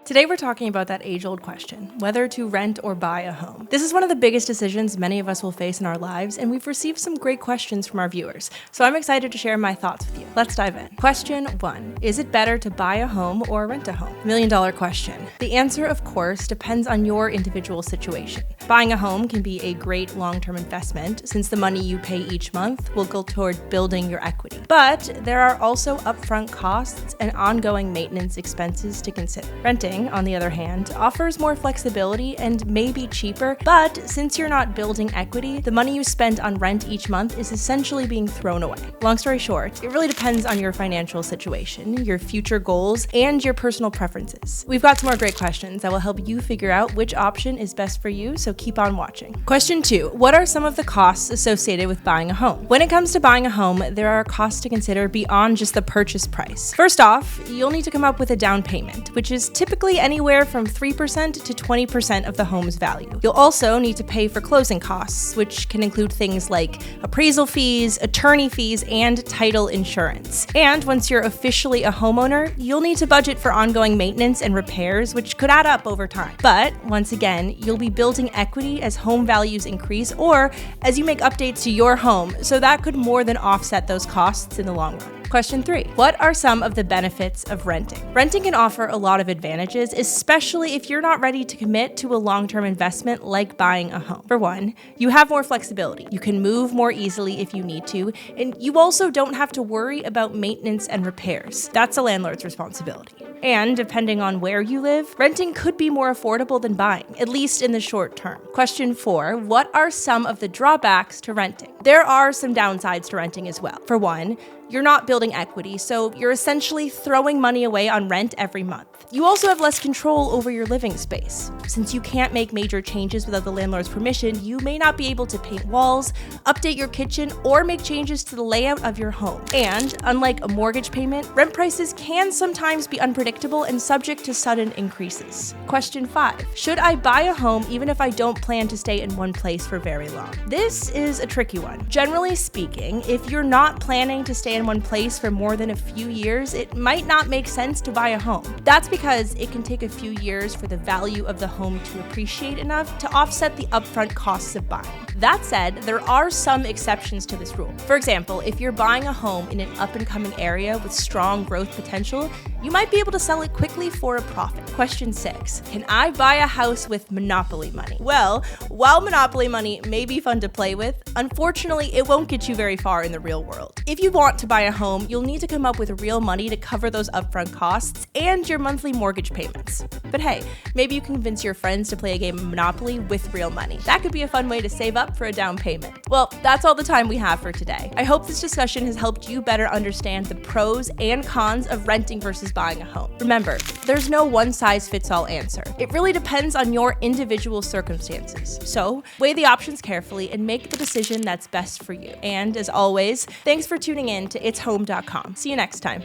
Today we're talking about that age-old question, whether to rent or buy a home. This is one of the biggest decisions many of us will face in our lives, and we've received some great questions from our viewers. So I'm excited to share my thoughts with you. Let's dive in. Question 1. Is it better to buy a home or rent a home? $1,000,000 question. The answer, of course, depends on your individual situation. Buying a home can be a great long-term investment since the money you pay each month will go toward building your equity. But there are also upfront costs and ongoing maintenance expenses to consider. Renting, on the other hand, offers more flexibility and may be cheaper, but since you're not building equity, the money you spend on rent each month is essentially being thrown away. Long story short, it really depends on your financial situation, your future goals, and your personal preferences. We've got some more great questions that will help you figure out which option is best for you, so keep on watching. Question 2. What are some of the costs associated with buying a home? When it comes to buying a home, there are costs to consider beyond just the purchase price. First off, you'll need to come up with a down payment, which is typically anywhere from 3% to 20% of the home's value. You'll also need to pay for closing costs, which can include things like appraisal fees, attorney fees, and title insurance. And once you're officially a homeowner, you'll need to budget for ongoing maintenance and repairs, which could add up over time. But once again, you'll be building equity as home values increase or as you make updates to your home, so that could more than offset those costs in the long run. Question 3. What are some of the benefits of renting? Renting can offer a lot of advantages, especially if you're not ready to commit to a long-term investment like buying a home. For one, you have more flexibility. You can move more easily if you need to, and you also don't have to worry about maintenance and repairs. That's a landlord's responsibility. And depending on where you live, renting could be more affordable than buying, at least in the short term. Question 4. What are some of the drawbacks to renting? There are some downsides to renting as well. For one, you're not building equity, so you're essentially throwing money away on rent every month. You also have less control over your living space. Since you can't make major changes without the landlord's permission, you may not be able to paint walls, update your kitchen, or make changes to the layout of your home. And unlike a mortgage payment, rent prices can sometimes be unpredictable and subject to sudden increases. Question 5. Should I buy a home even if I don't plan to stay in one place for very long? This is a tricky one. Generally speaking, if you're not planning to stay in one place for more than a few years, it might not make sense to buy a home. That's because it can take a few years for the value of the home to appreciate enough to offset the upfront costs of buying. That said, there are some exceptions to this rule. For example, if you're buying a home in an up-and-coming area with strong growth potential, you might be able to sell it quickly for a profit. Question 6. Can I buy a house with Monopoly money? Well, while Monopoly money may be fun to play with, unfortunately, it won't get you very far in the real world. If you want to buy a home, you'll need to come up with real money to cover those upfront costs and your monthly mortgage payments. But hey, maybe you can convince your friends to play a game of Monopoly with real money. That could be a fun way to save up for a down payment. Well, that's all the time we have for today. I hope this discussion has helped you better understand the pros and cons of renting versus buying a home. Remember, there's no one-size-fits-all answer. It really depends on your individual circumstances. So, weigh the options carefully and make the decision that's best for you. And as always, thanks for tuning in to itsHome.com. See you next time.